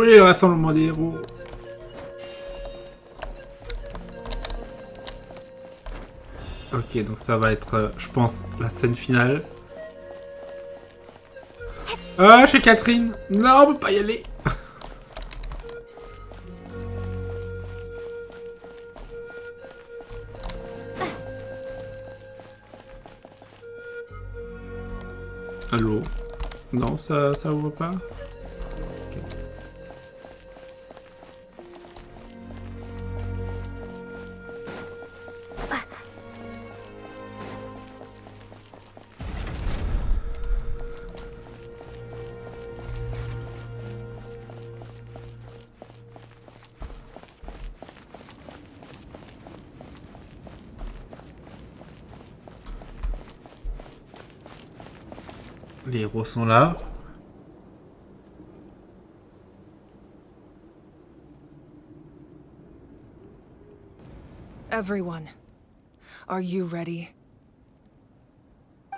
Oui, le rassemblement des héros. Ok, donc ça va être, je pense, la scène finale. Ah, chez Catherine. Non, on peut pas y aller. Allô? Non, ça ouvre pas? Ok. Les héros sont là. Everyone, are you ready?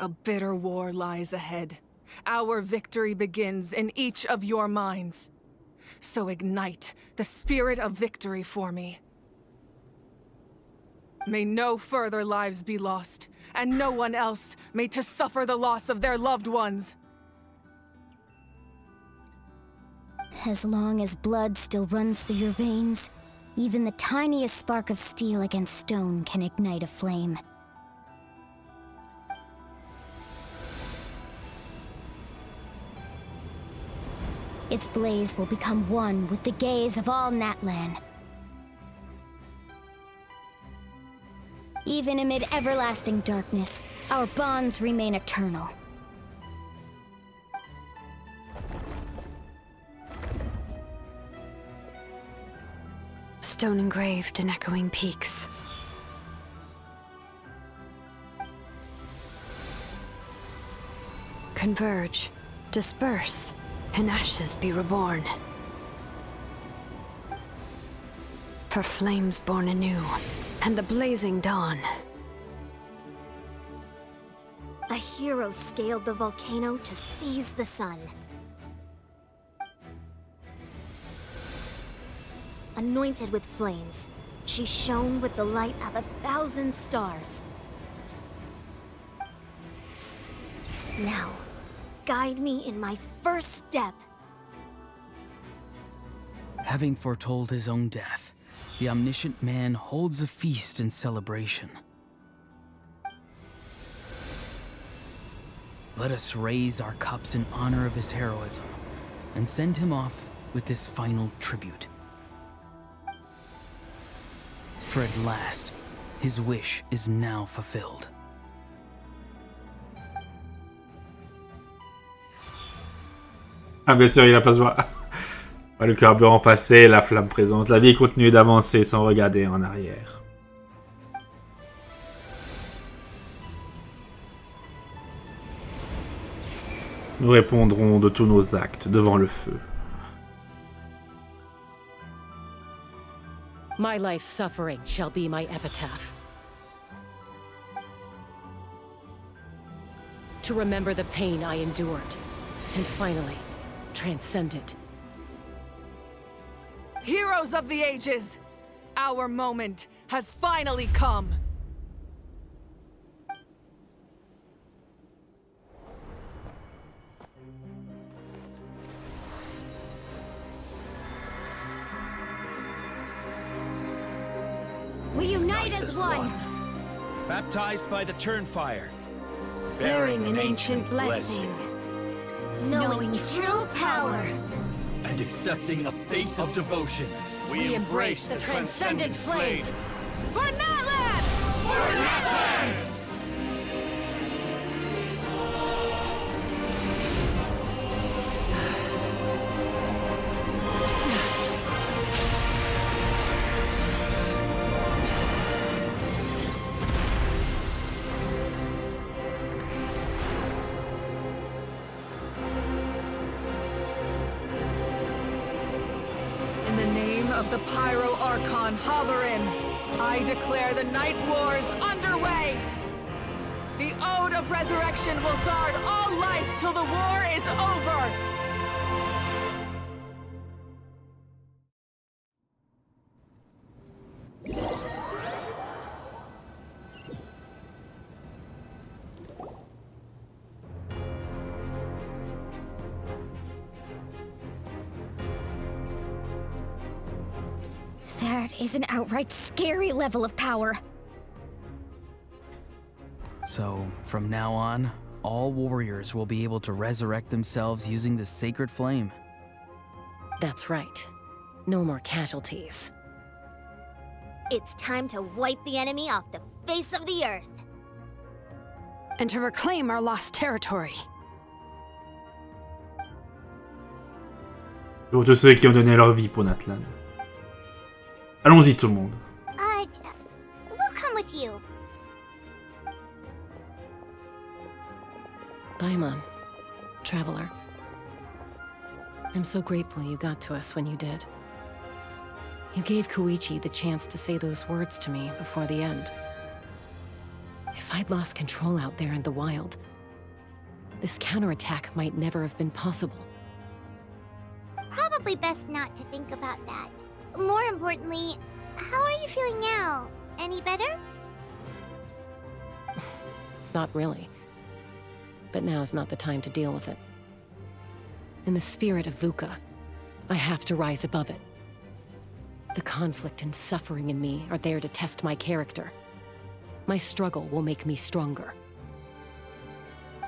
A bitter war lies ahead. Our victory begins in each of your minds. So ignite the spirit of victory for me. May no further lives be lost, and no one else may to suffer the loss of their loved ones. As long as blood still runs through your veins, even the tiniest spark of steel against stone can ignite a flame. Its blaze will become one with the gaze of all Natlan. Even amid everlasting darkness, our bonds remain eternal. Stone engraved in echoing peaks. Converge, disperse, and ashes be reborn. For flames born anew, and the blazing dawn. A hero scaled the volcano to seize the sun. Anointed with flames, she shone with the light of 1,000 stars. Now, guide me in my first step. Having foretold his own death, the omniscient man holds a feast in celebration. Let us raise our cups in honor of his heroism, and send him off with this final tribute. For at last, his wish is now fulfilled. Ah, bien sûr, il a pas besoin. Le carburant passé, la flamme présente. La vie continue d'avancer sans regarder en arrière. Nous répondrons de tous nos actes devant le feu. My life's suffering shall be my epitaph. To remember the pain I endured, and finally, transcend it. Heroes of the ages! Our moment has finally come! We unite as one! Baptized by the turn fire. Bearing an ancient blessing. Knowing true power. And accepting a fate of devotion. We embrace the transcendent flame. For Natlan! For Natlan! In the name of the Pyro Archon Halloran, I declare the Night Wars underway! The Ode of Resurrection will guard all life till the war is over! That is an outright scary level of power. So, from now on, all warriors will be able to resurrect themselves using this sacred flame. That's right. No more casualties. It's time to wipe the enemy off the face of the earth. And to reclaim our lost territory. Pour tous ceux qui ont donné leur vie pour Natlan. Allons-y tout le monde. We'll come with you. Baimon, traveler. I'm so grateful you got to us when you did. You gave Koichi the chance to say those words to me before the end. If I'd lost control out there in the wild, this counterattack might never have been possible. Probably best not to think about that. More importantly, how are you feeling now? Any better? Not really. But now's not the time to deal with it. In the spirit of VUCA, I have to rise above it. The conflict and suffering in me are there to test my character. My struggle will make me stronger.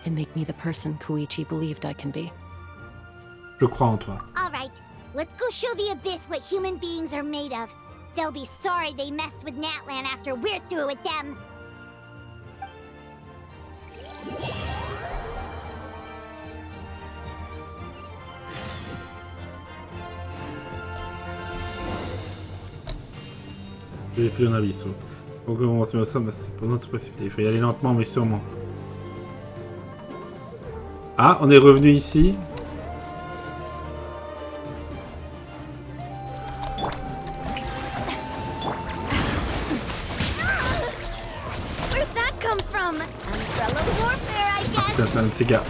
And make me the person Koichi believed I can be. Je crois en toi. All right, let's go show the Abyss what human beings are made of. They'll be sorry they messed with Natlan after we're through with them. J'ai plus un avis. Faut commencer au sommet, c'est pas notre possibilité. Il faut y aller lentement mais sûrement. Ah, on est revenu ici. Putain, c'est un de ces gars.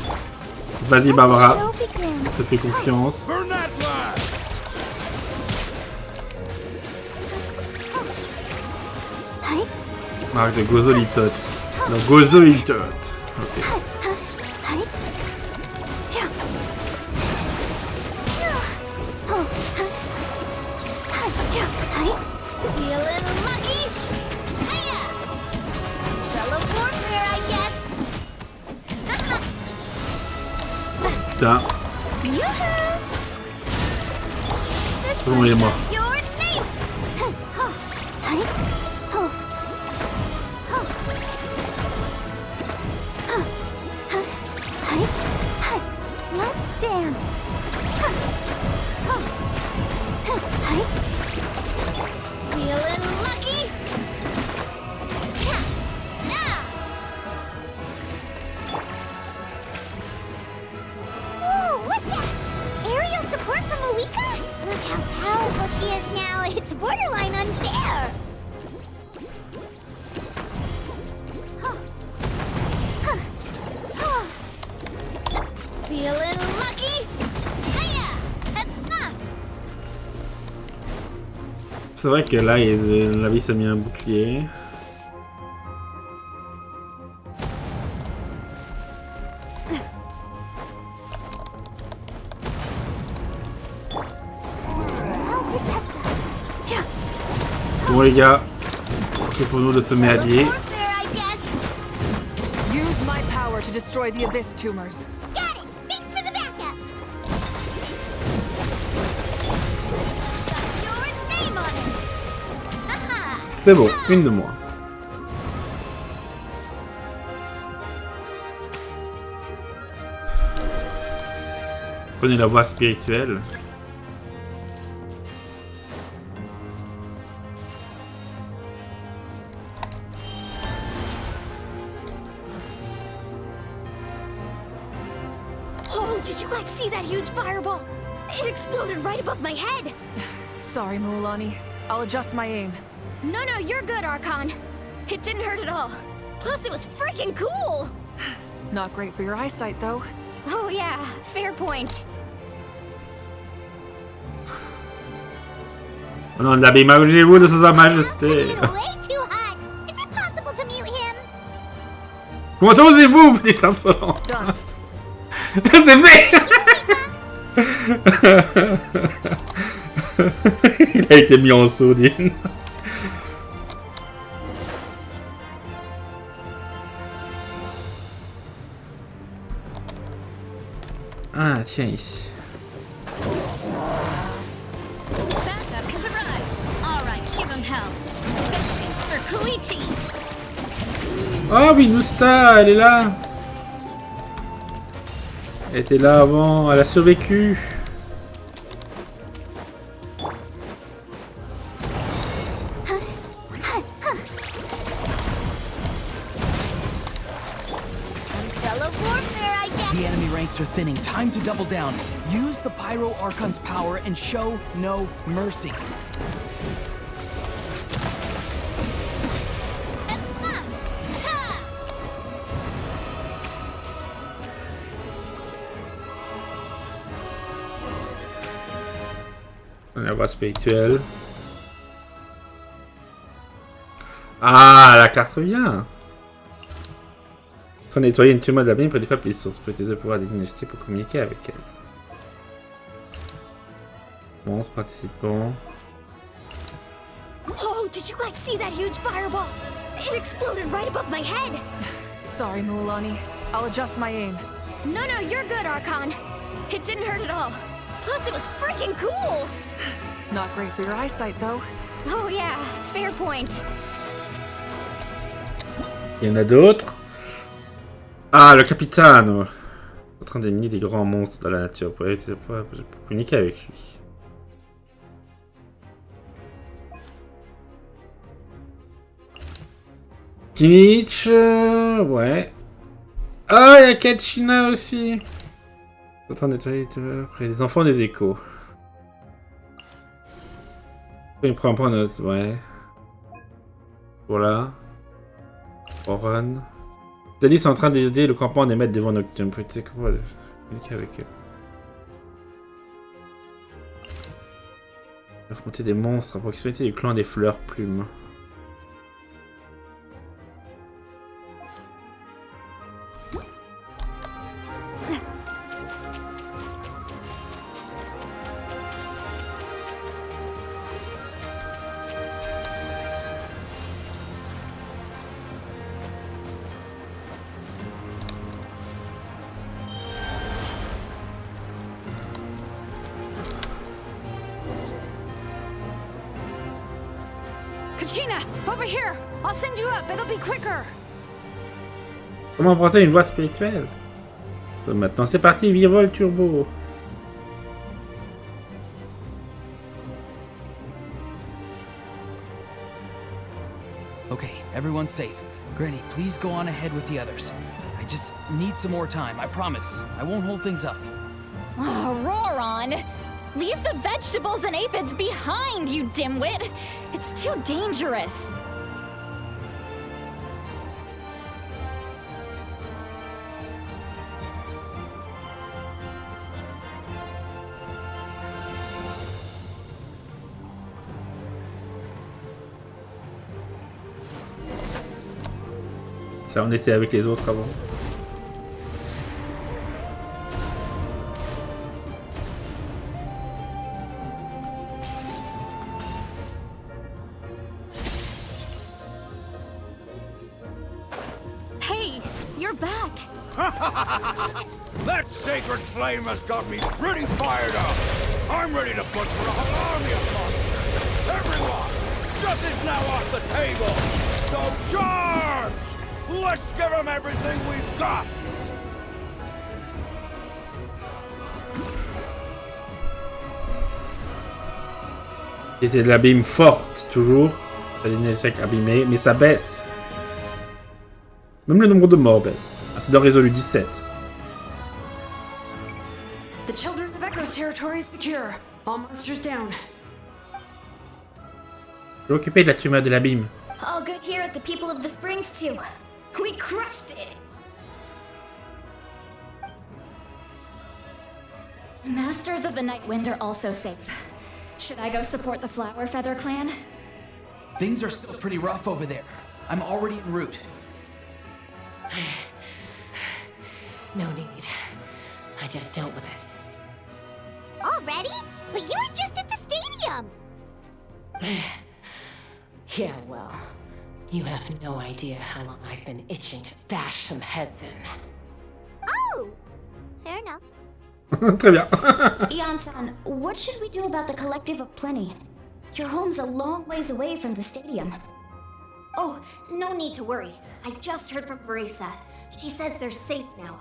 Vas-y Barbara, je te fais confiance. Marque de Gozolitot. Le Gozolitot. Ok. Putain. C'est bon, il est mort. Let's dance. Feeling lucky? Whoa, what's that? Aerial support from Mavuika? Look how powerful she is now. It's borderline unfair. Feeling lucky? C'est vrai que là, la vie s'est mis un bouclier. Bon les gars, c'est pour nous de se mettre à lier. Use my power to destroy the Abyss tumors. Got it! Thanks for the backup! Got your name on it! Haha! C'est bon, une de moins. Prenez la voie spirituelle. Oh, did you guys see that huge fireball? It exploded right above my head! Sorry, Mualani. I'll adjust my aim. No, you're good, Archon. It didn't hurt at all. Plus, it was freaking cool! Not great for your eyesight, though. Oh yeah, fair point. Oh non, imaginez-vous de Sa Majesté. Way too hot. Is it possible to mute him? Comment osez-vous, petit insolent? Done. C'est fait. Il a été mis en sourdine. Ah, tiens, ici. Ah oui, Nousta, elle est là. Elle était là avant, elle a survécu. The enemy ranks are thinning. Time to double down. Use the Pyro Archon's power and show no mercy. La voie spirituelle. Ah, la carte revient. Sans nettoyer une tumeur de la mine près du peuple, les sources. Peut utiliser le pouvoir des dynasties pour communiquer avec elle. Monstre participant. Oh, did you guys see that huge fireball? It exploded right above my head. Sorry, Mualani. I'll adjust my aim. No, you're good, Archon. It didn't hurt at all. Plus, it was freaking cool. Not great for your eyesight, though. Oh yeah, fair point. Il y en a d'autres. Ah, le capitaine. En train d'éliminer des grands monstres dans la nature. Pour communiquer avec lui. Kinich, ouais. Ah, il y a Kachina aussi. En train de nettoyer près des enfants des échos. Il prend un point de... Ouais. Voilà. Oran. Les alliés sont en train d'aider le campement des maîtres des vents nocturnes. Peut-être comment communiquer avec eux. Affronter des monstres à proximité du clan des fleurs plumes. Kachina, over here! I'll send you up, it'll be quicker! Comment emprunter une voie spirituelle? Maintenant c'est parti, virevol turbo. Okay, everyone's safe. Granny, please go on ahead with the others. I just need some more time, I promise. I won't hold things up. Oh, Roron! Leave the vegetables and aphids behind, you dimwit! It's too dangerous! Ça, on était avec les autres avant. Hey, you're back! That sacred flame has got me pretty fired up. I'm ready to put for a whole army of monsters. Everyone, nothing's now off the table. So charge! Let's give them everything we've got. C'était de l'abîme forte, toujours. Ça donnait chaque abîmé, mais ça baisse. Même le nombre de morts baisse. Incident résolu 17. The children of Echo's territory is secure. All monsters down. Je vais m'occuper de la tumeur de l'abîme. All good here at the People of the Springs, too. We crushed it! Masters of the Night Wind are also safe. Should I go support the Flower Feather clan? Things are still pretty rough over there. I'm already en route. No need. I just dealt with it. Already? But you were just at the stadium! Yeah, well, you have no idea how long I've been itching to bash some heads in. Oh! Fair enough. Très bien. Yan-san, what should we do about the Collective of Plenty? Your home's a long ways away from the stadium. Oh, no need to worry. I just heard from Veresa. She says they're safe now.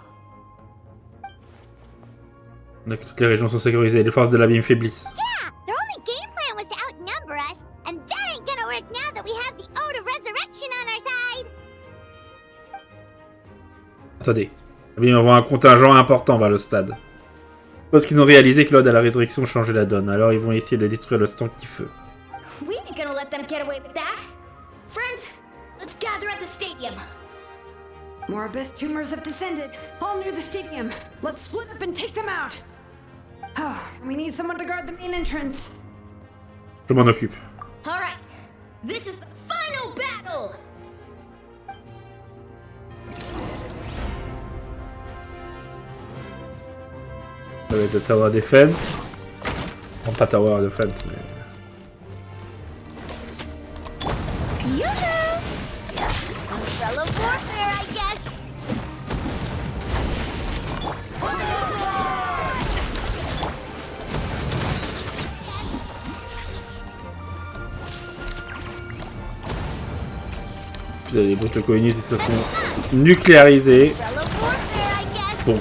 Donc toutes les régions sont sécurisées, les forces de l'abîme faiblissent. Yeah! Their only game plan was to outnumber us, and that ain't gonna work now that we have the Ode of Resurrection on our side! Attendez. L'abîme envoie un contingent important vers le stade. Je pense qu'ils ont réalisé que l'Ode à la résurrection changeait la donne, alors ils vont essayer de détruire le stand qui feu. We ain't gonna let them get away with that. Friends, let's gather at the stadium. More abyss tumors have descended, all near the stadium. Let's split up and take them out. Oh, we need someone to guard the main entrance. Je m'en occupe. All right, this is the final battle. Ça va être le Tower Defense. Bon, pas Tower Defense, mais... Umbrella warfare, I guess! Puis les brutes communistes ils se font nucléariser. Umbrella warfare, I guess! Bon,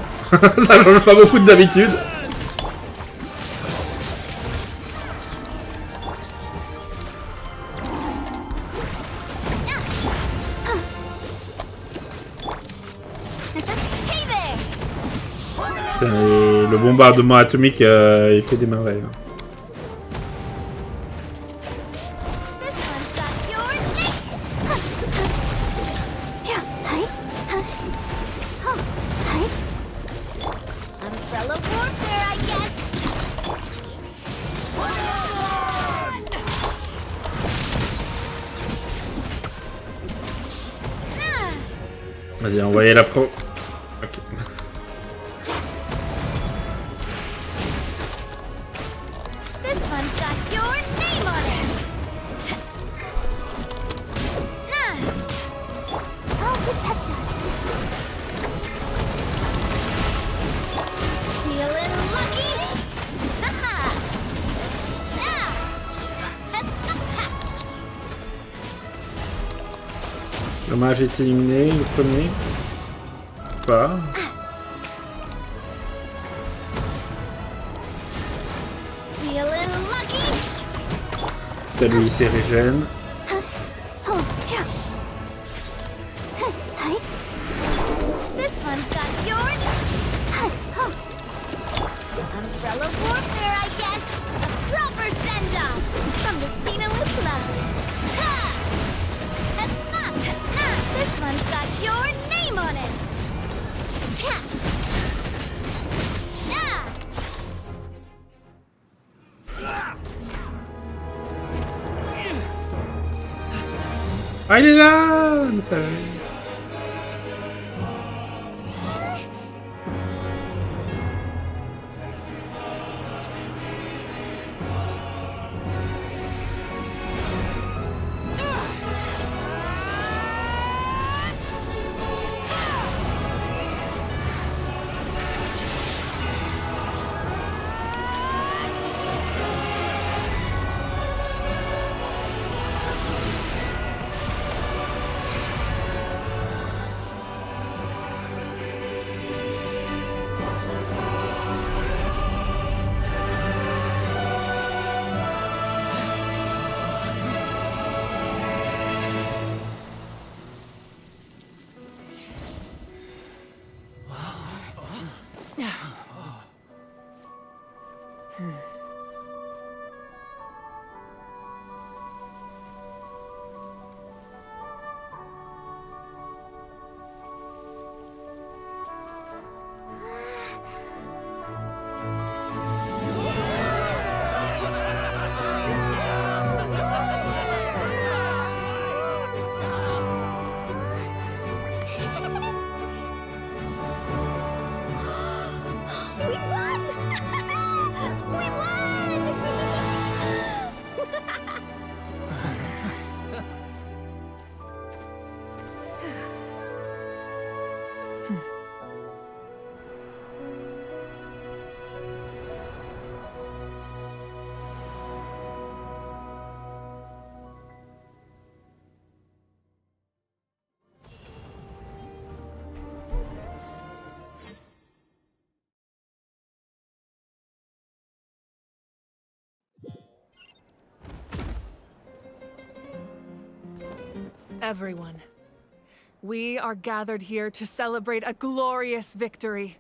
ça change pas beaucoup d'habitude. Hey there! Et le bombardement atomique, il fait des merveilles. This one's got your name! Umbrella warfare, I guess! Vas-y, envoyez la pro. Ok. This one's got your name on it! I'll protect us. Feeling lucky? Le mage est éliminé, le premier. Pas. Feeling lucky? Celui il se régène. This one's got yours. Umbrella warfare, I guess. A proper send-off from the Spina with love. This one's got your name on it. Ah, il est là! Ça... Everyone, we are gathered here to celebrate a glorious victory.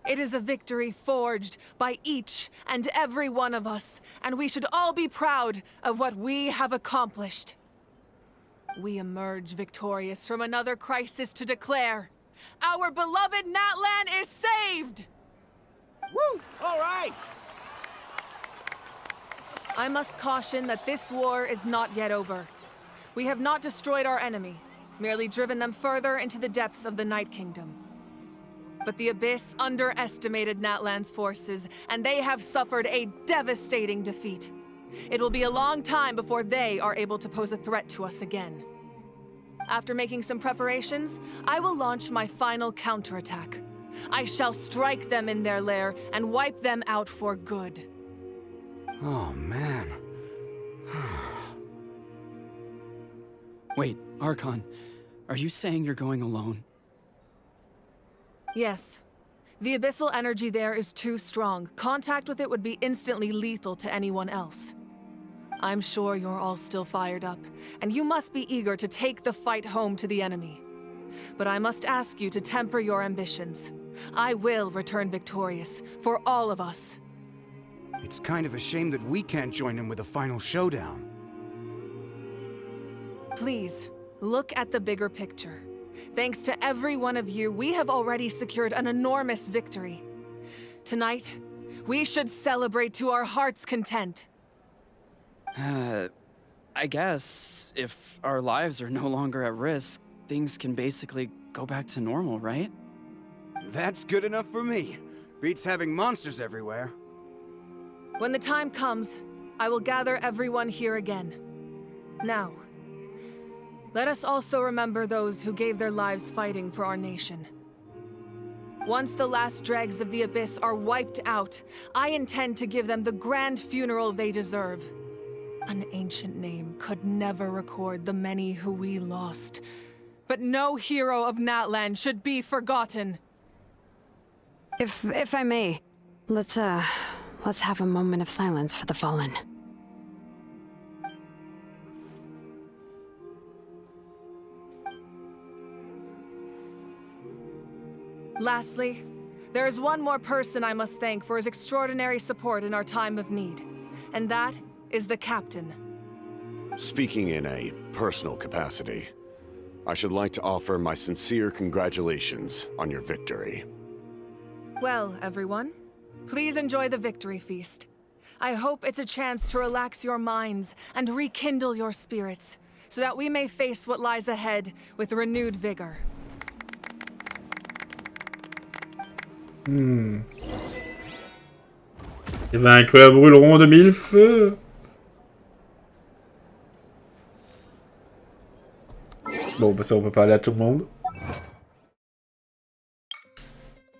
It is a victory forged by each and every one of us, and we should all be proud of what we have accomplished. We emerge victorious from another crisis to declare, our beloved Natlan is saved! Woo! All right! I must caution that this war is not yet over. We have not destroyed our enemy, merely driven them further into the depths of the Night Kingdom. But the Abyss underestimated Natlan's forces, and they have suffered a devastating defeat. It will be a long time before they are able to pose a threat to us again. After making some preparations, I will launch my final counterattack. I shall strike them in their lair and wipe them out for good. Oh, man. Wait, Archon, are you saying you're going alone? Yes. The abyssal energy there is too strong. Contact with it would be instantly lethal to anyone else. I'm sure you're all still fired up, and you must be eager to take the fight home to the enemy. But I must ask you to temper your ambitions. I will return victorious, for all of us. It's kind of a shame that we can't join him with a final showdown. Please, look at the bigger picture. Thanks to every one of you, we have already secured an enormous victory. Tonight, we should celebrate to our heart's content. I guess if our lives are no longer at risk, things can basically go back to normal, right? That's good enough for me. Beats having monsters everywhere. When the time comes, I will gather everyone here again. Now, let us also remember those who gave their lives fighting for our nation. Once the last dregs of the Abyss are wiped out, I intend to give them the grand funeral they deserve. An ancient name could never record the many who we lost. But no hero of Natlan should be forgotten. If I may, let's have a moment of silence for the fallen. Lastly, there is one more person I must thank for his extraordinary support in our time of need, and that is the Captain. Speaking in a personal capacity, I should like to offer my sincere congratulations on your victory. Well, everyone, please enjoy the victory feast. I hope it's a chance to relax your minds and rekindle your spirits, so that we may face what lies ahead with renewed vigor. Il vaincre la brûleront de mille feux. Bon, bah ça on peut parler à tout le monde.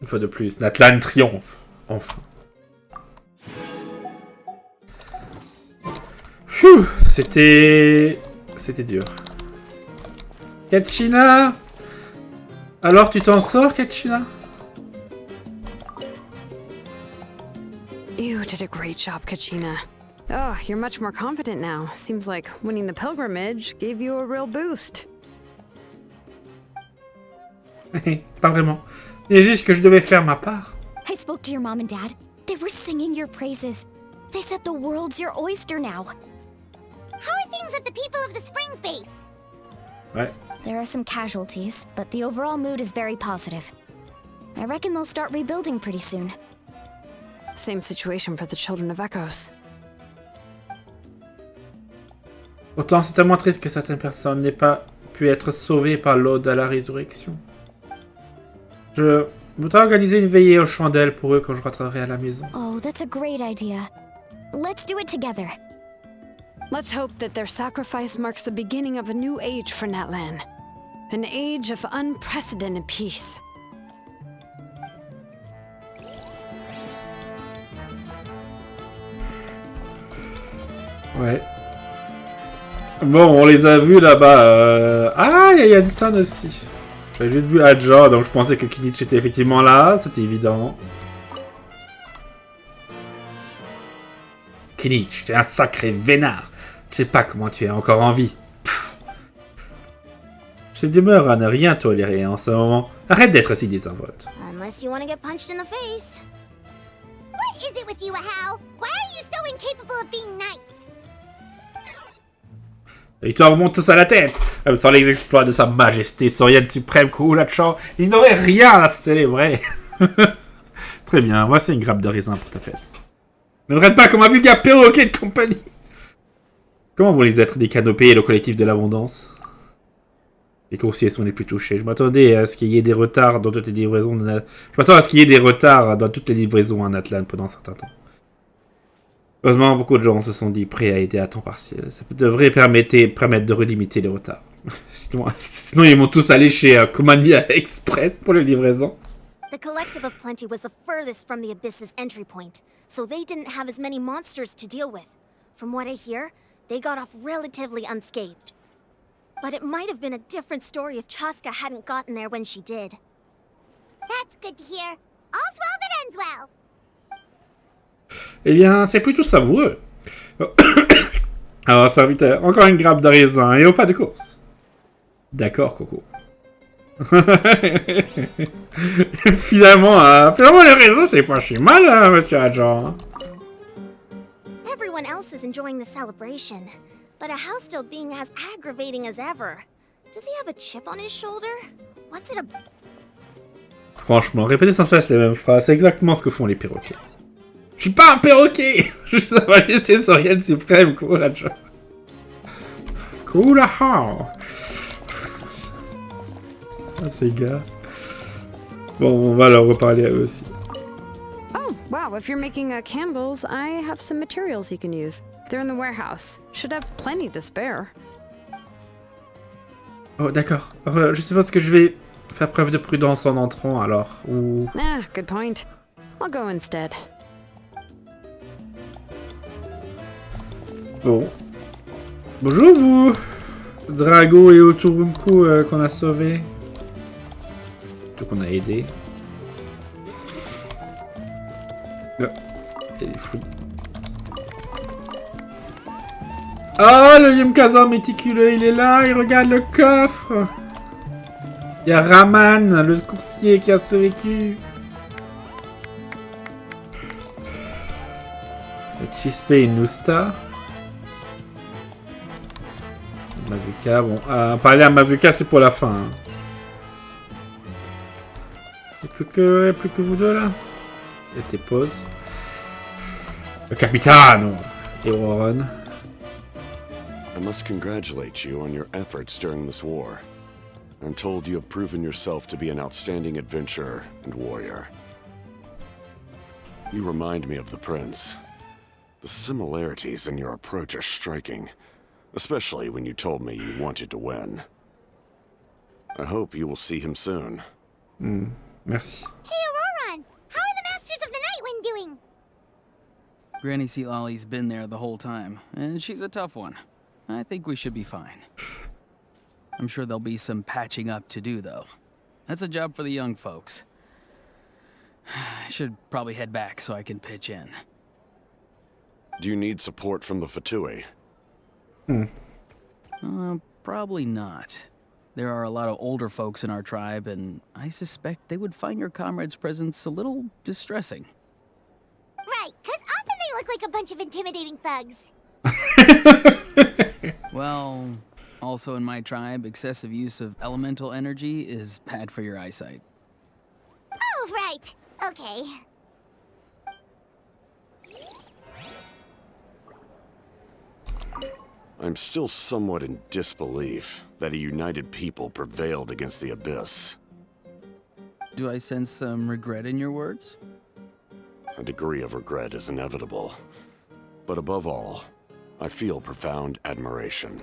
Une fois de plus, Natlan triomphe. Enfin. Phew, c'était dur. Kachina! Alors tu t'en sors, Kachina? You did a great job, Kachina. Oh, you're much more confident now. Seems like winning the pilgrimage gave you a real boost. Pas vraiment. Il est juste que je devais faire ma part. I spoke to your mom and dad. They were singing your praises. They said the world's your oyster now. How are things at the People of the Springs base? Ouais. There are some casualties, but the overall mood is very positive. I reckon they'll start rebuilding pretty soon. Same situation for the Children of Echoes. Autant c'est tellement triste que certaines personnes n'aient pas pu être sauvées par l'Ode à la résurrection. Je voudrais organiser une veillée aux chandelles pour eux quand je rentrerai à la maison. Oh, that's a great idea. Let's do it together. Let's hope that their sacrifice marks the beginning of a new age for Natlan. An age of unprecedented peace. Ouais. Bon, on les a vus là-bas. Ah, il y a Yansan aussi. J'avais juste vu Adja, donc je pensais que Kinich était effectivement là, c'était évident. Kinich, tu es un sacré vénard. Tu sais pas comment tu es encore en vie. Pff. Je demeure à ne rien tolérer en ce moment. Arrête d'être si désinvolte. Unless you want to get punched in the face. What is it with you, Hal? Why are you so incapable of being nice? Ils te remontent tous à la tête. Même sans les exploits de sa majesté saurienne suprême Kuulachan, il n'aurait rien à célébrer. Très bien, voici une grappe de raisin pour ta peine. Ne me traite pas comme un vulgaire perroquet de compagnie. Comment vont les êtres des canopées et le collectif de l'abondance? Les coursiers sont les plus touchés. Je m'attendais à ce qu'il y ait des retards dans toutes les livraisons. Je m'attends à ce qu'il y ait des retards dans toutes les livraisons à Natlan pendant un certain temps. Heureusement, beaucoup de gens se sont dit prêts à aider à temps partiel. Ça devrait permettre de relimiter les retards. sinon, ils vont tous aller chez Commandia Express pour les livraisons. The Collective of Plenty was the furthest from the Abyss's entry point, so they didn't have as many monsters to deal with. From what I hear, they got off relatively unscathed. But it might have been a different story if Chaska hadn't gotten there when she did. That's good to hear. All's well that ends well. Eh bien, c'est plutôt savoureux. Alors, serviteur, encore une grappe de raisin et au pas de course. D'accord, Coco. finalement, le raisin, c'est pas si mal, hein, monsieur Agent. Everyone else is enjoying the celebration, but Hal's still being as aggravating as ever. Does he have a chip on his shoulder? What's it about? Franchement, répéter sans cesse les mêmes phrases, c'est exactement ce que font les perroquets. Je suis pas un perroquet! Je suis sa majesté saurienne suprême, Kuulachan. Kuulachan! Ah, ces gars. Bon, on va leur reparler à eux aussi. Oh, wow, if you're making candles, I have some materials you can use. They're in the warehouse. Should have plenty to spare. Oh, d'accord. Je suppose que je vais faire preuve de prudence en entrant, alors. Ou... Ah, good point. I'll go instead. Bon. Bonjour, vous Drago et Oturunku qu'on a sauvés. Qu'on a aidé. Il y a des fruits. Oh, le Yumkaza méticuleux, il est là, il regarde le coffre. Il y a Raman, le coursier qui a survécu. Le Chispe et Nusta. Mavuika, bon. Parler à Mavuika, c'est pour la fin. Hein. Il n'y a plus que vous deux là. Et tes pauses. Le capitaine et Warren. I must congratulate you on your efforts during this war. I'm told you have proven yourself to be an outstanding adventurer and warrior. You remind me of the prince. The similarities in your approach are striking, especially when you told me you wanted to win. I hope you will see him soon. Merci. Hey, Auroran! How are the Masters of the Nightwind doing? Granny Sealolly's been there the whole time, and she's a tough one. I think we should be fine. I'm sure there'll be some patching up to do, though. That's a job for the young folks. I should probably head back so I can pitch in. Do you need support from the Fatui? Probably not. There are a lot of older folks in our tribe, and I suspect they would find your comrade's presence a little distressing. Right, because often they look like a bunch of intimidating thugs. Well, also in my tribe, excessive use of elemental energy is bad for your eyesight. Oh, right. Okay. I'm still somewhat in disbelief that a united people prevailed against the Abyss. Do I sense some regret in your words? A degree of regret is inevitable. But above all, I feel profound admiration.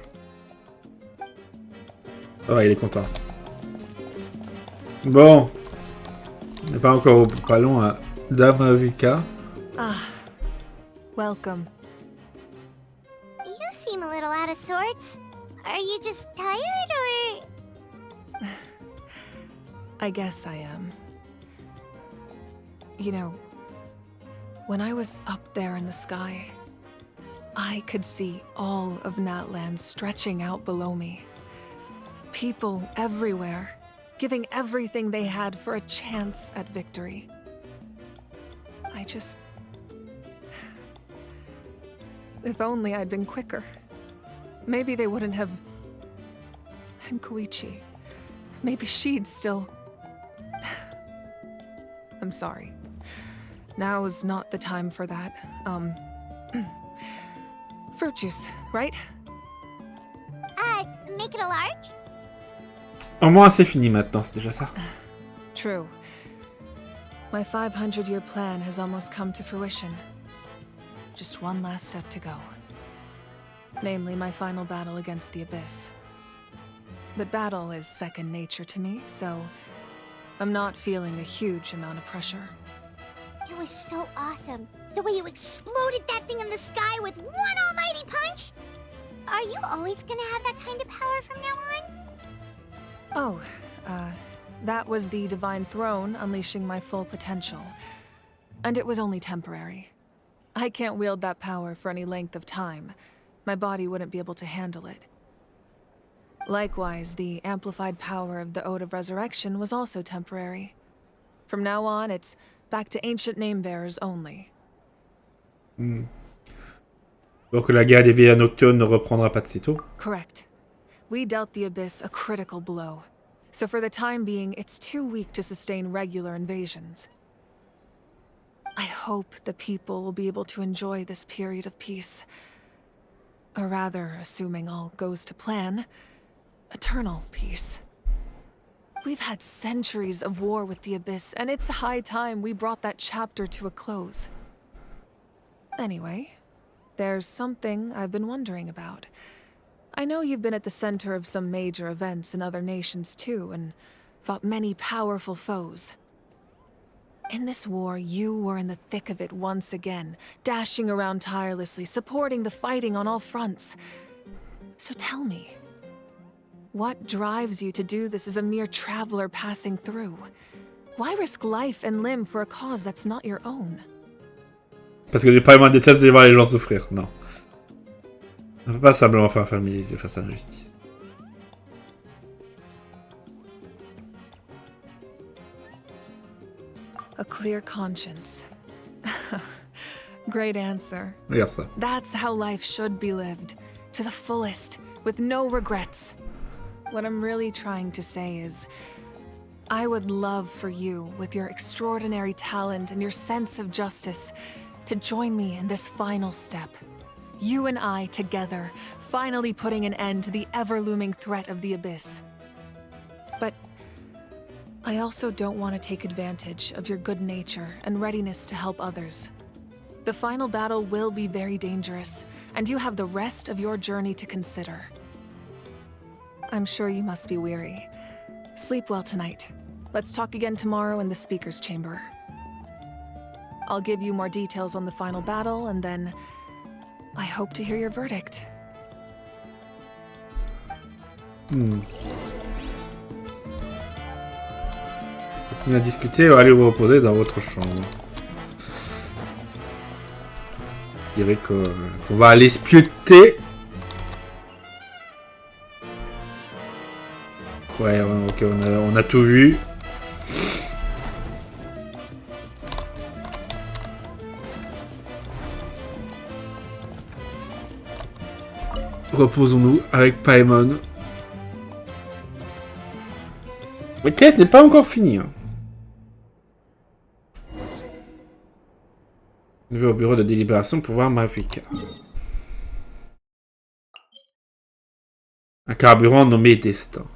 Ah, il est content. Bon. On n'est pas encore pas loin à Mavuika. Ah. Welcome. You seem a little out of sorts. Are you just tired, or...? I guess I am. You know, when I was up there in the sky, I could see all of Natlan stretching out below me. People everywhere, giving everything they had for a chance at victory. If only I'd been quicker. Maybe they wouldn't have... And Koichi. Maybe she'd still... I'm sorry. Now's not the time for that. Fruit juice, right? Make it a large? Au moins c'est fini maintenant, c'est déjà ça. True. My 500-year plan has almost come to fruition. Just one last step to go. Namely, my final battle against the Abyss. But battle is second nature to me, so I'm not feeling a huge amount of pressure. It was so awesome. The way you exploded that thing in the sky with one almighty punch! Are you always gonna have that kind of power from now on? Oh, that was the Divine Throne unleashing my full potential. And it was only temporary. I can't wield that power for any length of time. My body wouldn't be able to handle it. Likewise, the amplified power of the Ode of Resurrection was also temporary. From now on, it's back to ancient name-bearers only. Donc la guerre des veillères nocturnes ne reprendra pas de sitôt. Correct. We dealt the Abyss a critical blow. So for the time being, it's too weak to sustain regular invasions. I hope the people will be able to enjoy this period of peace. Or rather, assuming all goes to plan, eternal peace. We've had centuries of war with the Abyss, and it's high time we brought that chapter to a close. Anyway, there's something I've been wondering about. I know you've been at the center of some major events in other nations too, and fought many powerful foes. In this war, you were in the thick of it once again, dashing around tirelessly, supporting the fighting on all fronts. So tell me, what drives you to do this as a mere traveler passing through? Why risk life and limb for a cause that's not your own? Parce que j'ai pas vraiment déteste de voir les gens souffrir, non. On peut pas simplement faire fermer les yeux face à l'injustice. A clear conscience. Great answer. Regarde ça. That's how life should be lived, to the fullest, with no regrets. What I'm really trying to say is, I would love for you, with your extraordinary talent and your sense of justice, to join me in this final step. You and I together, finally putting an end to the ever-looming threat of the Abyss. But I also don't want to take advantage of your good nature and readiness to help others. The final battle will be very dangerous, and you have the rest of your journey to consider. I'm sure you must be weary. Sleep well tonight. Let's talk again tomorrow in the speaker's chamber. I'll give you more details on the final battle, and then I hope to hear your verdict. On a discuté, allez vous reposer dans votre chambre. Je dirais qu'on va aller spioter. Ouais, ok, on a tout vu. Reposons-nous avec Paimon. La quête n'est pas encore finie. Hein. Je vais au bureau de délibération pour voir Mavuika. Un carburant nommé Destin.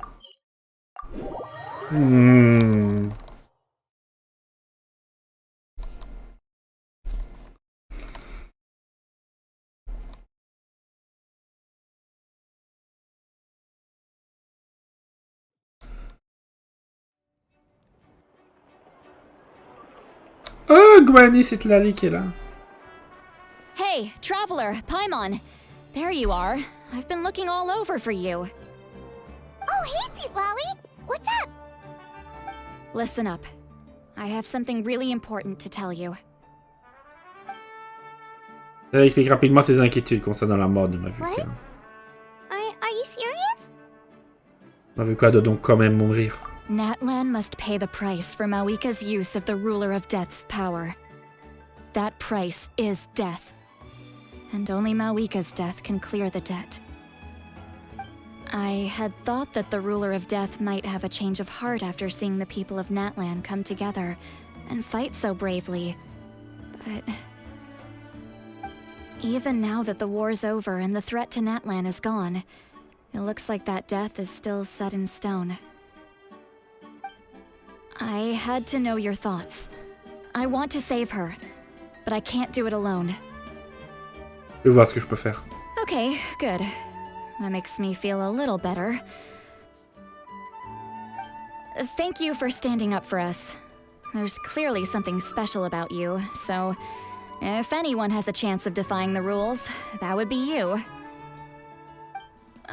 Oh, Gwenny, c'est Lali qui est là. Hey, traveler, Paimon. There you are. I've been looking all over for you. Oh, hey, Sweet Lolly! What's up? Listen up. I have something really important to tell you. Elle explique rapidement ses inquiétudes concernant la mort de Mavuika. What? Are you serious? Mavuika doit donc quand même mourir. Natlan must pay the price for Mavuika's use of the Ruler of Death's power. That price is death. And only Mavuika's death can clear the debt. I had thought that the Ruler of Death might have a change of heart after seeing the people of Natlan come together and fight so bravely, but... Even now that the war's over and the threat to Natlan is gone, it looks like that death is still set in stone. I had to know your thoughts. I want to save her, but I can't do it alone. Je vais voir ce que je peux faire. Okay, good. That makes me feel a little better. Thank you for standing up for us. There's clearly something special about you, so if anyone has a chance of defying the rules, that would be you.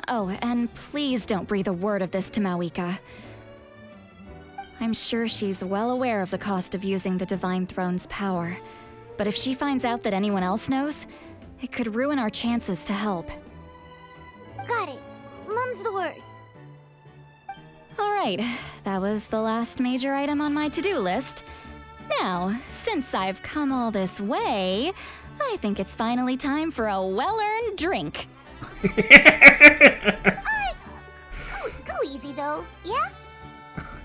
Oh, and please don't breathe a word of this to Mavuika. I'm sure she's well aware of the cost of using the Divine Throne's power, but if she finds out that anyone else knows, it could ruin our chances to help. Got it. Mum's the word. Alright, that was the last major item on my to-do list. Now, since I've come all this way, I think it's finally time for a well-earned drink. Go easy though, yeah?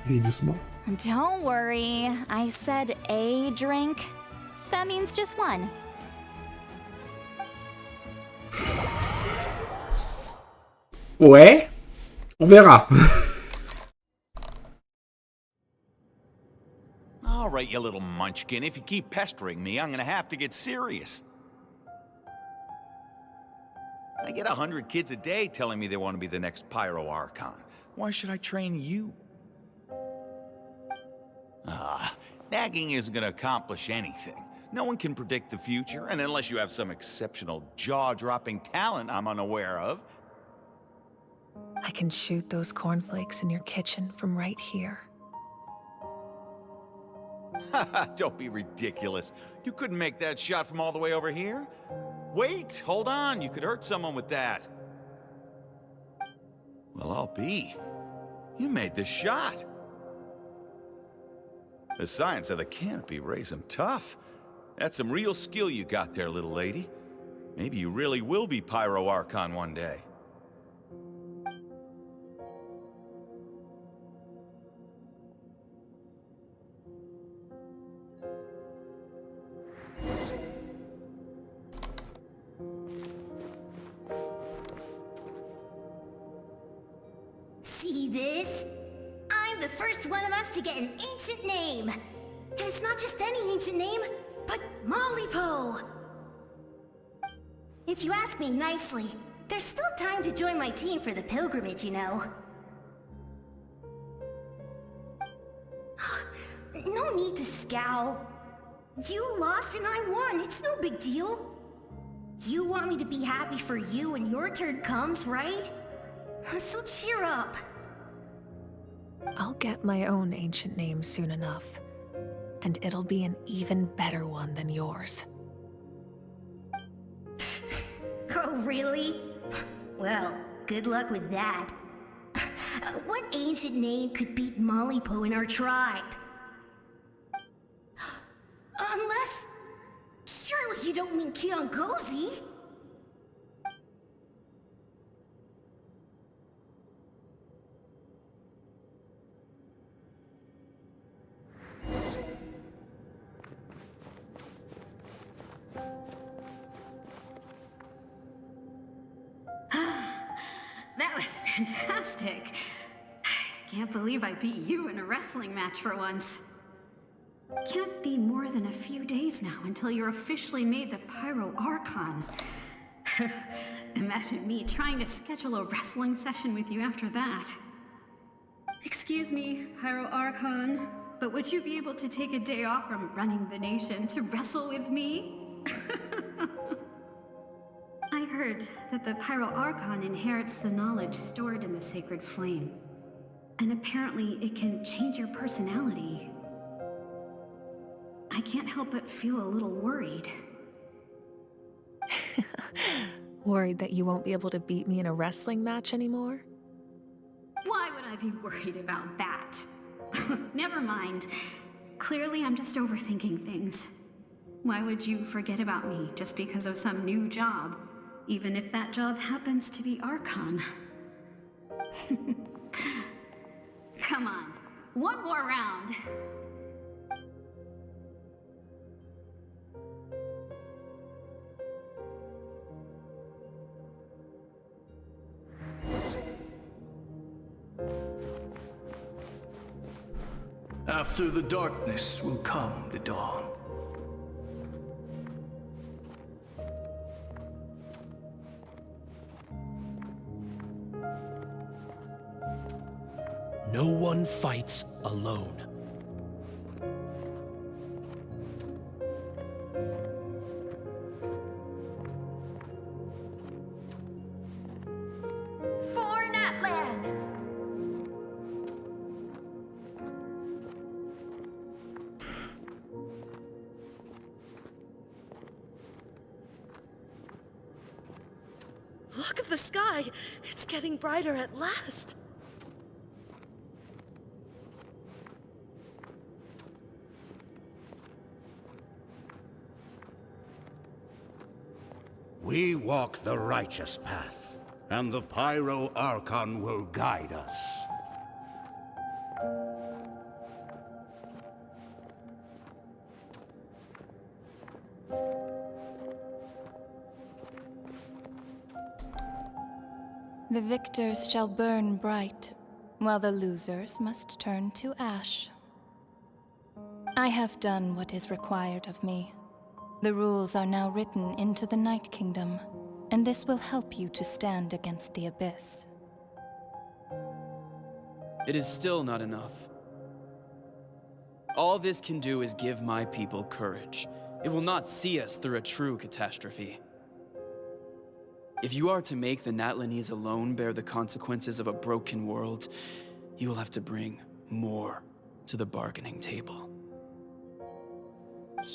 Easy doucement. Don't worry, I said a drink. That means just one. Ouais, on verra. All right, you little munchkin. If you keep pestering me, I'm gonna have to get serious. I get 100 kids a day telling me they want to be the next Pyro Archon. Why should I train you? Nagging isn't gonna accomplish anything. No one can predict the future, and unless you have some exceptional jaw-dropping talent I'm unaware of. I can shoot those cornflakes in your kitchen from right here. Don't be ridiculous. You couldn't make that shot from all the way over here? Wait, hold on. You could hurt someone with that. Well, I'll be. You made the shot. The science of the canopy raised him tough. That's some real skill you got there, little lady. Maybe you really will be Pyro Archon one day. See this? I'm the first one of us to get an ancient name. And it's not just any ancient name, but Mollypo. If you ask me nicely, there's still time to join my team for the pilgrimage, you know. No need to scowl. You lost and I won, it's no big deal. You want me to be happy for you when your turn comes, right? So cheer up. I'll get my own ancient name soon enough, and it'll be an even better one than yours. Oh, really? Well, good luck with that. What ancient name could beat Mollypo in our tribe? Unless... surely you don't mean Kiangozi? That was fantastic. Can't believe I beat you in a wrestling match for once. Can't be more than a few days now until you're officially made the Pyro Archon. Imagine me trying to schedule a wrestling session with you after that. Excuse me, Pyro Archon, but would you be able to take a day off from running the nation to wrestle with me? I heard that the Pyro Archon inherits the knowledge stored in the sacred flame. And apparently it can change your personality. I can't help but feel a little worried. Worried that you won't be able to beat me in a wrestling match anymore? Why would I'd be worried about that. Never mind. Clearly, I'm just overthinking things. Why would you forget about me just because of some new job? Even if that job happens to be Archon. Come on, one more round. After the darkness will come the dawn. No one fights alone. For Natlan! Look at the sky! It's getting brighter at last! We walk the righteous path, and the Pyro Archon will guide us. The victors shall burn bright, while the losers must turn to ash. I have done what is required of me. The rules are now written into the Night Kingdom, and this will help you to stand against the Abyss. It is still not enough. All this can do is give my people courage. It will not see us through a true catastrophe. If you are to make the Natlanese alone bear the consequences of a broken world, you will have to bring more to the bargaining table.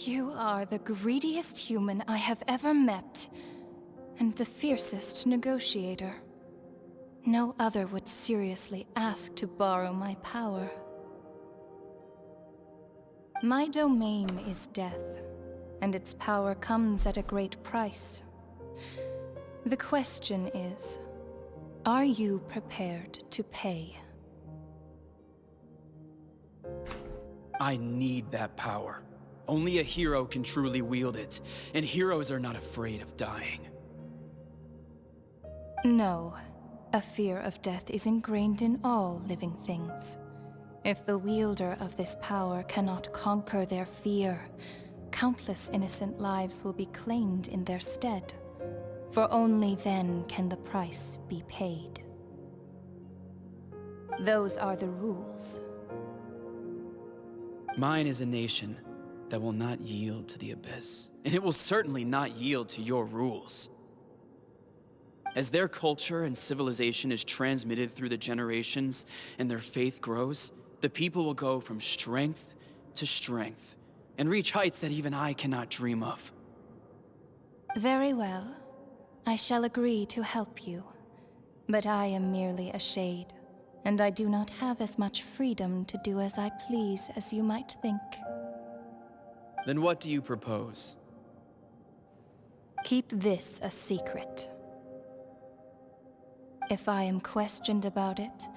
You are the greediest human I have ever met, and the fiercest negotiator. No other would seriously ask to borrow my power. My domain is death, and its power comes at a great price. The question is, are you prepared to pay? I need that power. Only a hero can truly wield it, and heroes are not afraid of dying. No. A fear of death is ingrained in all living things. If the wielder of this power cannot conquer their fear, countless innocent lives will be claimed in their stead. For only then can the price be paid. Those are the rules. Mine is a nation that will not yield to the Abyss, and it will certainly not yield to your rules. As their culture and civilization is transmitted through the generations and their faith grows, the people will go from strength to strength and reach heights that even I cannot dream of. Very well. I shall agree to help you. But I am merely a shade, and I do not have as much freedom to do as I please as you might think. Then what do you propose? Keep this a secret. If I am questioned about it,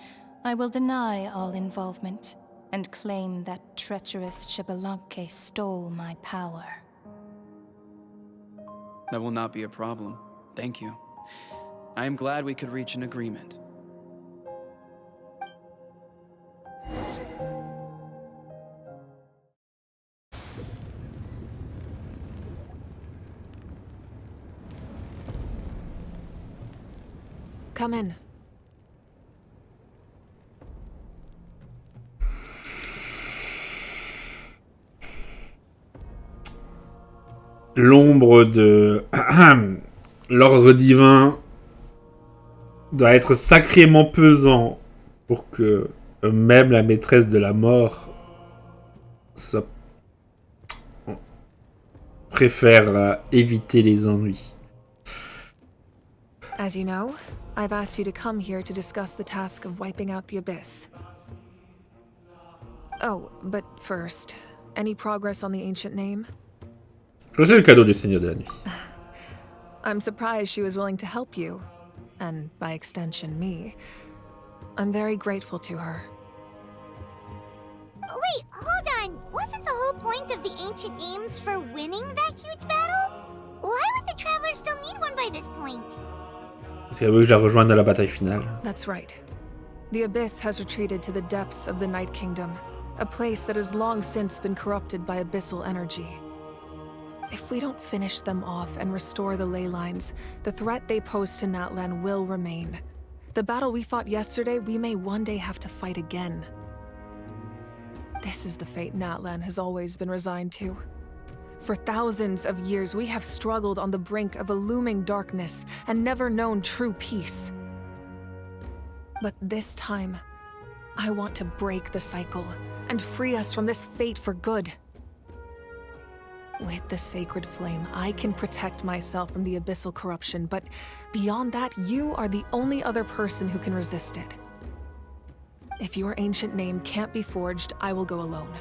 I will deny all involvement and claim that treacherous Xbalanque stole my power. That will not be a problem. Thank you. I am glad we could reach an agreement. Come in. L'ombre de l'ordre divin doit être sacrément pesant pour que même la maîtresse de la mort préfère éviter les ennuis. As you know, I've asked you to come here to discuss the task of wiping out the Abyss. Oh, but first, any progress on the ancient name? Je reçois le cadeau du Seigneur de la Nuit. I'm surprised she was willing to help you, and by extension, me. I'm very grateful to her. Wait, hold on. Wasn't the whole point of the ancient names for winning that huge battle? Why would the Traveler still need one by this point? Parce qu'elle veut que je la rejoigne à la bataille finale. That's right. The Abyss has retreated to the depths of the Night Kingdom, a place that has long since been corrupted by abyssal energy. If we don't finish them off and restore the ley lines, the threat they pose to Natlan will remain. The battle we fought yesterday, we may one day have to fight again. This is the fate Natlan has always been resigned to. For thousands of years, we have struggled on the brink of a looming darkness and never known true peace. But this time, I want to break the cycle and free us from this fate for good. With the sacred flame, I can protect myself from the abyssal corruption, but beyond that, you are the only other person who can resist it. If your ancient name can't be forged, I will go alone.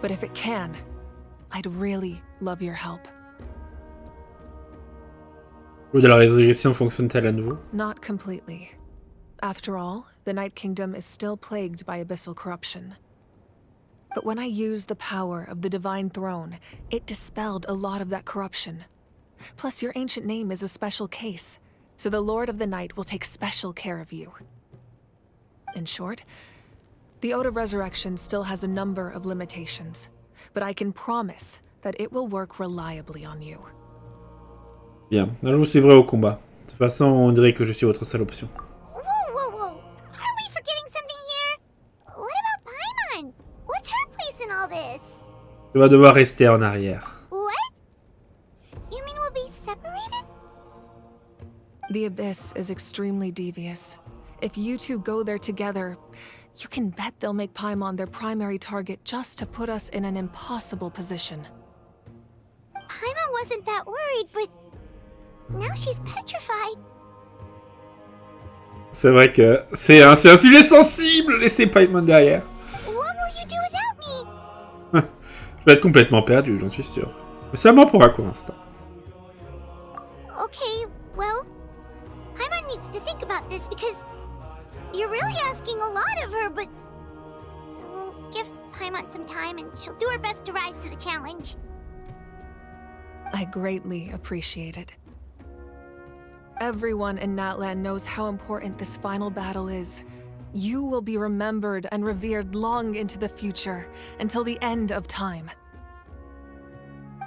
But if it can, I'd really love your help. L'eau de la résurrection fonctionne-t-elle à nouveau? Not completely. After all, the Night Kingdom is still plagued by abyssal corruption. But when I used the power of the Divine Throne, it dispelled a lot of that corruption. Plus, your ancient name is a special case, so the Lord of the Night will take special care of you. In short, the Ode of Resurrection still has a number of limitations, but I can promise that it will work reliably on you. Bien, là je vous suivrai au combat. De toute façon, on dirait que je suis votre seule option. Whoa. Are we forgetting something here? What about Paimon? What's her place in all this? Tu vas devoir rester en arrière. What? You mean we'll be separated? The Abyss is extremely devious. If you two go there together, you can bet they'll make Paimon their primary target just to put us in an impossible position. Paimon wasn't that worried, but now she's petrified. C'est vrai que c'est un sujet sensible, laissez Paimon derrière. What will you do without me? Je vais être complètement perdu, j'en suis sûr. Mais seulement pour un court instant. Okay, well, Paimon needs to think about this because you're really asking a lot of her, but we'll give Paimon some time and she'll do her best to rise to the challenge. I greatly appreciate it. Everyone in Natlan knows how important this final battle is. You will be remembered and revered long into the future, until the end of time.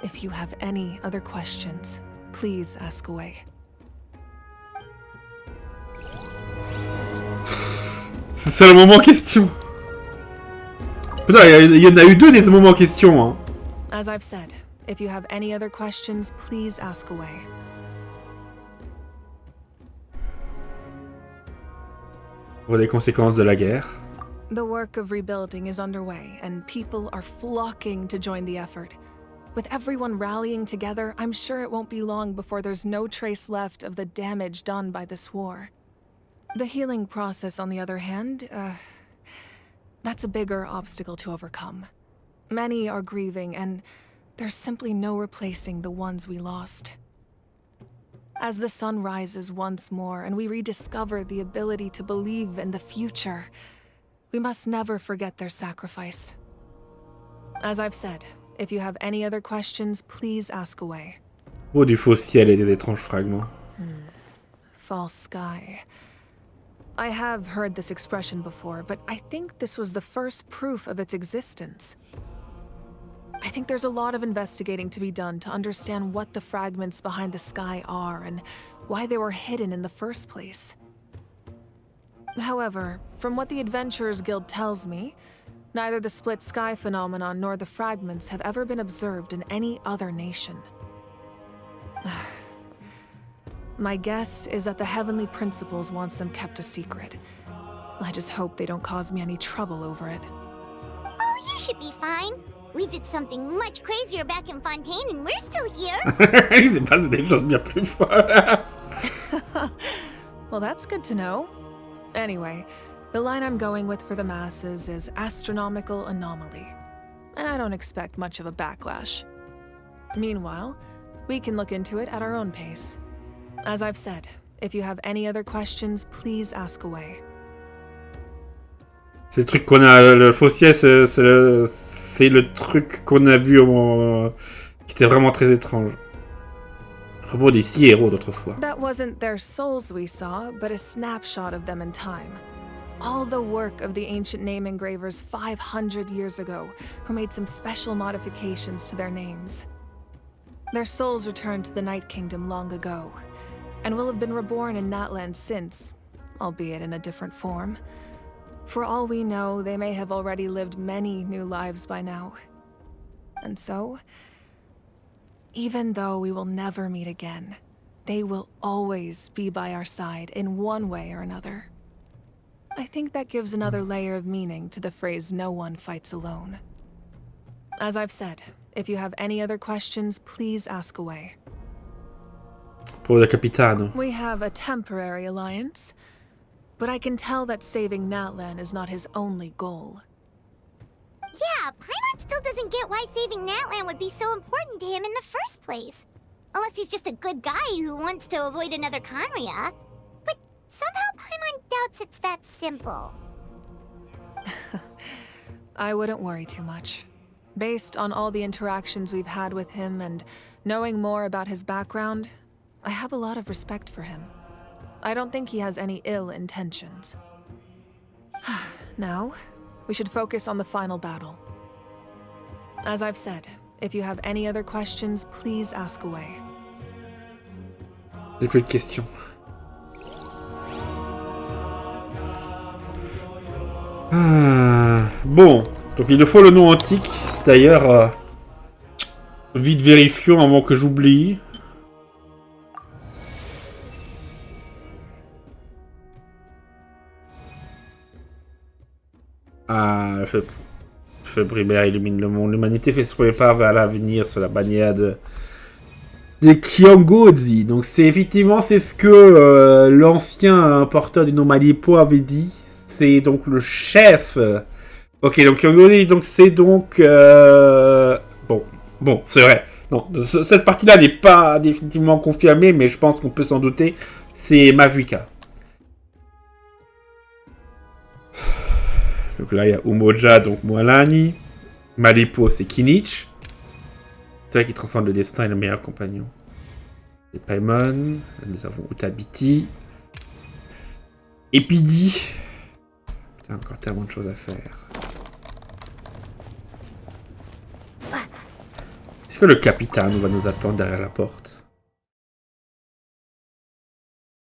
If you have any other questions, please ask away. C'est le moment question. Putain, il y en a eu deux des moments question, hein. As I've said, if you have any other questions, please ask away. Pour les conséquences de la guerre. The work of rebuilding is underway, and people are flocking to join the effort. With everyone rallying together, I'm sure it won't be long before there's no trace left of the damage done by this war. The healing process, on the other hand, that's a bigger obstacle to overcome. Many are grieving, and there's simply no replacing the ones we lost. As the sun rises once more and we rediscover the ability to believe in the future, we must never forget their sacrifice. As I've said, if you have any other questions, please ask away. Oh, du faux ciel et des étranges fragments. False sky. I have heard this expression before, but I think this was the first proof of its existence. I think there's a lot of investigating to be done to understand what the fragments behind the sky are and why they were hidden in the first place. However, from what the Adventurers Guild tells me, neither the split sky phenomenon nor the fragments have ever been observed in any other nation. My guess is that the Heavenly Principles wants them kept a secret. I just hope they don't cause me any trouble over it. Oh, you should be fine. We did something much crazier back in Fontaine and we're still here. Il s'est passé des choses bien plus folles. Well, that's good to know. Anyway, the line I'm going with for the masses is astronomical anomaly. And I don't expect much of a backlash. Meanwhile, we can look into it at our own pace. As I've said, if you have any other questions, please ask away. C'est le truc qu'on a, le fossier, c'est le truc qu'on a vu qui était vraiment très étrange. À propos des 6 héros d'autrefois. That wasn't their souls we saw, but a snapshot of them in time. All the work of the ancient name engravers 500 years ago, who made some special modifications to their names. Their souls returned to the Night Kingdom long ago, and will have been reborn in Natlan since, albeit in a different form. For all we know, they may have already lived many new lives by now. And so, even though we will never meet again, they will always be by our side in one way or another. I think that gives another layer of meaning to the phrase "no one fights alone." As I've said, if you have any other questions, please ask away. Pour le capitano. We have a temporary alliance, but I can tell that saving Natlan is not his only goal. Yeah, Paimon still doesn't get why saving Natlan would be so important to him in the first place. Unless he's just a good guy who wants to avoid another Conria. But somehow Paimon doubts it's that simple. I wouldn't worry too much. Based on all the interactions we've had with him and knowing more about his background, I have a lot of respect for him. I don't think he has any ill intentions. Now, we should focus on the final battle. As I've said, if you have any other questions, please ask away. J'ai plus de questions. Bon, donc il nous faut le nom antique. D'ailleurs, vite vérifions avant que j'oublie. Le feu primaire illumine le monde. L'humanité fait son premier pas vers l'avenir sur la bannière des Kyongozi. Donc c'est effectivement c'est ce que l'ancien porteur du nom Malipo avait dit. C'est donc le chef. Ok, donc Kyongozi, donc c'est donc bon, c'est vrai. Non, cette partie-là n'est pas définitivement confirmée, mais je pense qu'on peut s'en douter. C'est Mavuika. Donc là, il y a Umoja, donc Moalani. Malipo, c'est Kinich. C'est toi qui transcende le destin et le meilleur compagnon. C'est Paimon. Nous avons Utabiti. Epidi. Putain, encore tellement de choses à faire. Est-ce que le capitaine va nous attendre derrière la porte?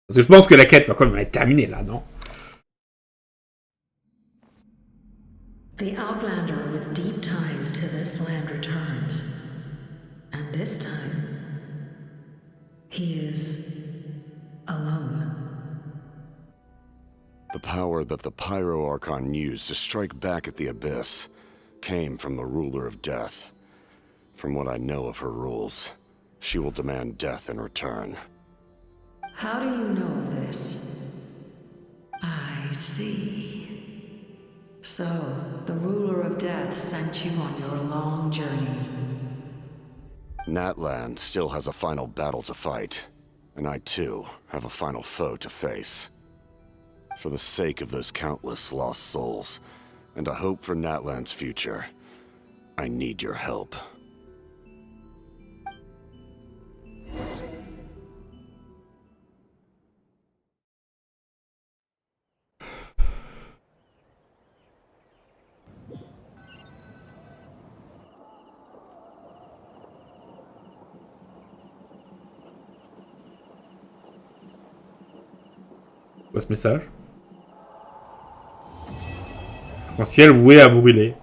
Parce que je pense que la quête va quand même être terminée là, non? The Outlander with deep ties to this land returns. And this time, he is alone. The power that the Pyro Archon used to strike back at the Abyss came from the Ruler of Death. From what I know of her rules, she will demand death in return. How do you know of this? I see. So, the Ruler of Death sent you on your long journey. Natlan still has a final battle to fight, and I too have a final foe to face. For the sake of those countless lost souls, and a hope for Natlan's future, I need your help. Ce message. Un ciel voué à brûler.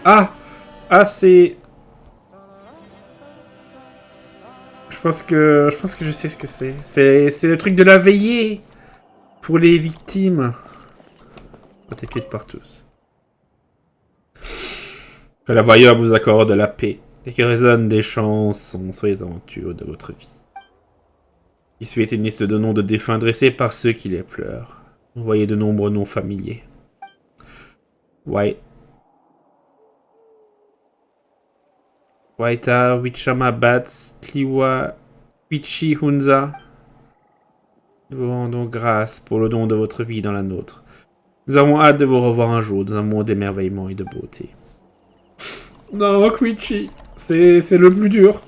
Ah, c'est. Je pense que je sais ce que c'est. C'est le truc de la veillée pour les victimes. Protégées par tous. Que la voyeur vous accorde la paix et que résonnent des chansons sur les aventures de votre vie. Qui suit une liste de noms de défunts dressés par ceux qui les pleurent. Vous voyez de nombreux noms familiers. Waita, Wichama, Bats, Tliwa, Wichi, Hunza. Nous vous rendons grâce pour le don de votre vie dans la nôtre. Nous avons hâte de vous revoir un jour dans un monde d'émerveillement et de beauté. Non, Quichi, c'est le plus dur.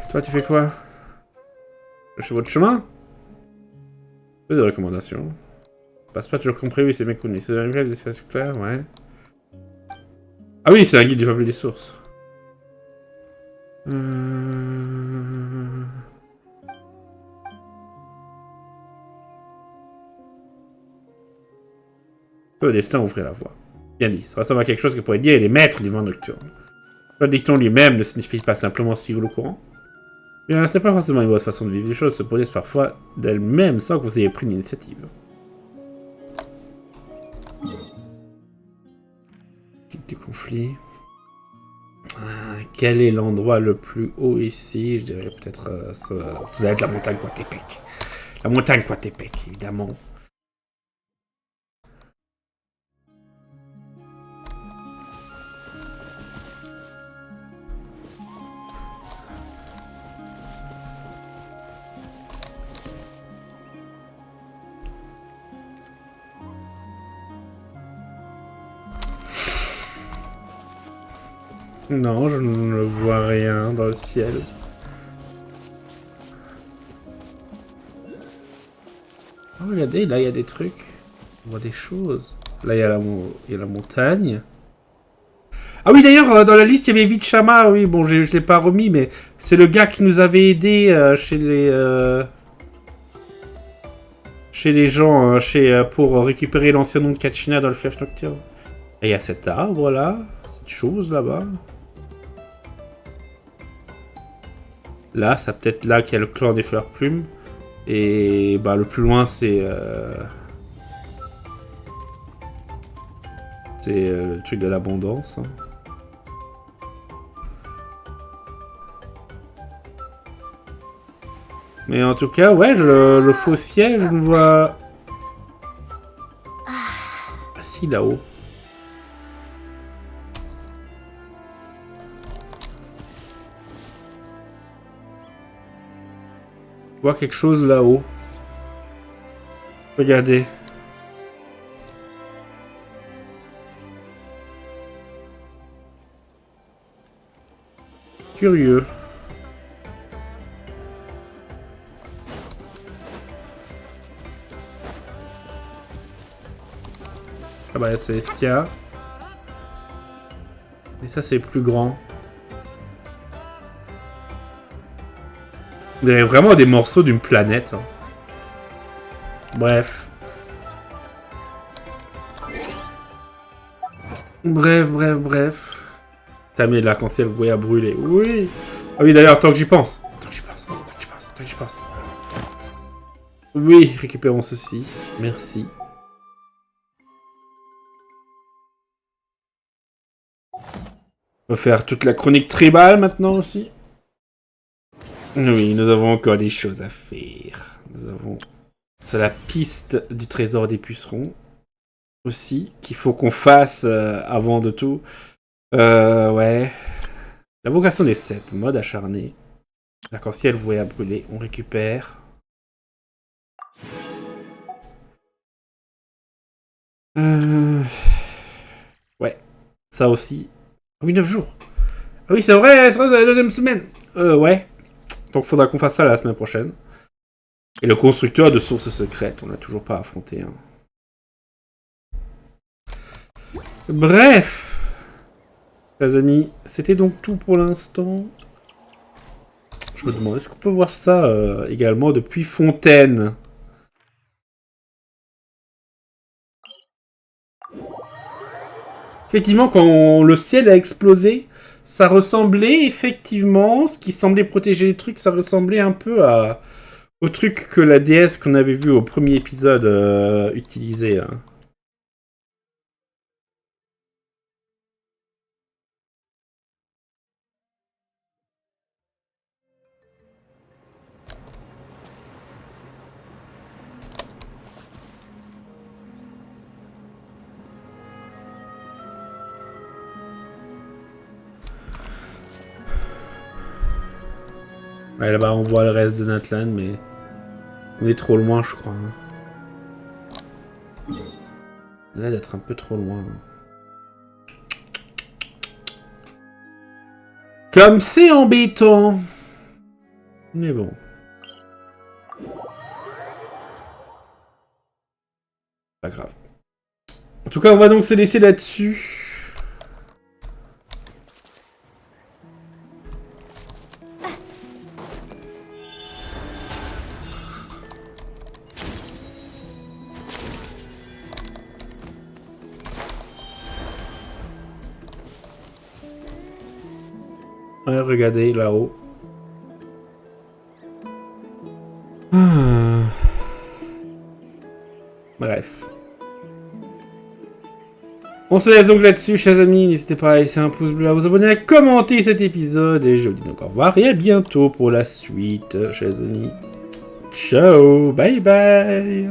Toi, tu fais quoi? Chez votre chemin? Peu de recommandations. Passe pas toujours comme prévu, c'est méconnu. C'est un guide des clair, ouais. Ah oui, c'est un guide du peuple des sources. Le destin ouvrait la voie. Bien dit, ça ressemble à quelque chose que pourrait dire les maîtres du vent nocturne. Le dicton lui-même ne signifie pas simplement suivre le courant. Bien, ce n'est pas forcément une bonne façon de vivre. Les choses se produisent parfois d'elles-mêmes sans que vous ayez pris l'initiative. Du conflit. Quel est l'endroit le plus haut ici? Je dirais peut-être ça doit être la montagne Coatepec. La montagne Coatepec, évidemment. Non, je ne vois rien dans le ciel. Oh, regardez, là, il y a des trucs. On voit des choses. Là, il y a la montagne. Ah oui, d'ailleurs, dans la liste, il y avait Vichama. Oui, bon, je ne l'ai pas remis, mais c'est le gars qui nous avait aidé chez les gens, pour récupérer l'ancien nom de Kachina dans le fleuve nocturne. Et il y a cet arbre, là. Cette chose, là-bas. Là, c'est peut-être là qu'il y a le clan des fleurs plumes. Et bah, le plus loin, c'est le truc de l'abondance. Hein. Mais en tout cas, ouais, le faux ciel, je le vois... Ah si, là-haut. Je vois quelque chose là-haut. Regardez. Curieux. Ah bah c'est ce qu'il y a. Et ça c'est plus grand. On dirait vraiment des morceaux d'une planète. Hein. Bref. Bref. T'as mis de l'arc-en-ciel voué à brûler. Oui. Ah oui, d'ailleurs, tant que j'y pense. Oui, récupérons ceci. Merci. On va faire toute la chronique tribale maintenant aussi. Oui, nous avons encore des choses à faire. Nous avons... C'est la piste du trésor des pucerons. Aussi, qu'il faut qu'on fasse avant de tout. Ouais. La vocation des 7. Mode acharné. L'arc-en-ciel voué à brûler. On récupère. Ouais. Ça aussi. Ah oui, 9 jours. Ah oui, c'est vrai, c'est la deuxième semaine. Ouais. Donc il faudra qu'on fasse ça la semaine prochaine. Et le constructeur de sources secrètes, on l'a toujours pas affronté. Hein. Bref. Les amis, c'était donc tout pour l'instant. Je me demande, est-ce qu'on peut voir ça également depuis Fontaine? Effectivement, quand le ciel a explosé, Ça ressemblait effectivement, ce qui semblait protéger les trucs, ça ressemblait un peu au truc que la déesse qu'on avait vu au premier épisode utilisait. Hein. Ouais, là-bas on voit le reste de Natlan, mais on est trop loin, je crois. On a l'air d'être un peu trop loin. Comme c'est embêtant. Mais bon. Pas grave. En tout cas, on va donc se laisser là-dessus. Ouais, regardez là-haut. Bref. On se laisse donc là-dessus, chers amis. N'hésitez pas à laisser un pouce bleu, à vous abonner, à commenter cet épisode. Et je vous dis donc au revoir et à bientôt pour la suite, chers amis. Ciao, bye bye.